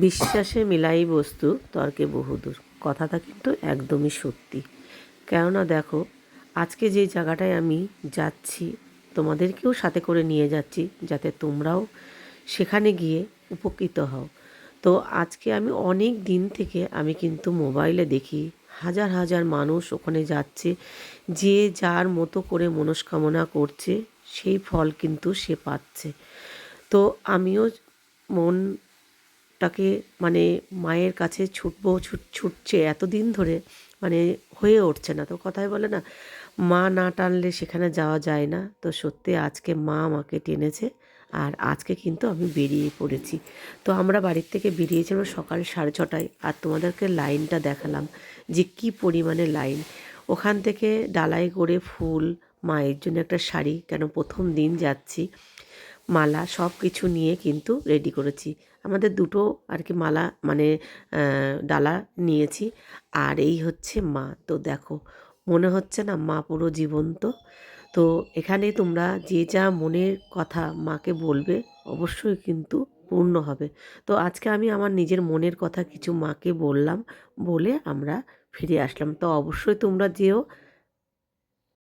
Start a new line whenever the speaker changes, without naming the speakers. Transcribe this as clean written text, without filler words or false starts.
বিশ্বাসে মিলাই বস্তু তর্কে বহুদূর, কথাটা কিন্তু একদমই সত্যি। কেননা দেখো, আজকে যে জায়গাটায় আমি যাচ্ছি, তোমাদেরকেও সাথে করে নিয়ে যাচ্ছি যাতে তোমরাও সেখানে গিয়ে উপকৃত হও। তো আজকে আমি অনেক দিন থেকে আমি কিন্তু মোবাইলে দেখি হাজার হাজার মানুষ ওখানে যাচ্ছে, যে যার মতো করে মনস্কামনা করছে সেই ফল কিন্তু সে পাচ্ছে। তো আমিও মনটাকে মানে মায়ের কাছে ছুটবো, ছুটছে এতদিন ধরে, মানে হয়ে উঠছে না। তো কথায় বলে না, মা না টানলে সেখানে যাওয়া যায় না। তো সত্যি আজকে মা আমাকে টেনেছে, আর আজকে কিন্তু আমি বেরিয়ে পড়েছি। তো আমরা বাড়ির থেকে বেরিয়েছিলাম সকাল 6:30টায়, আর তোমাদেরকে লাইনটা দেখালাম যে কী পরিমাণে লাইন। ওখান থেকে ডালায় করে ফুল, মায়ের জন্য একটা শাড়ি, কেন প্রথম দিন যাচ্ছি, মালা সব কিছু নিয়ে কিন্তু রেডি করেছি। আমাদের দুটো আর কি মালা, মানে ডালা নিয়েছি। আর এই হচ্ছে মা। তো দেখো, মনে হচ্ছে না মা পুরো জীবন্ত। তো এখানে তোমরা যে যা মনের কথা মাকে বলবে, অবশ্যই কিন্তু পূর্ণ হবে। তো আজকে আমি আমার নিজের মনের কথা কিছু মাকে বললাম, বলে আমরা ফিরে আসলাম। তো অবশ্যই তোমরা যেও,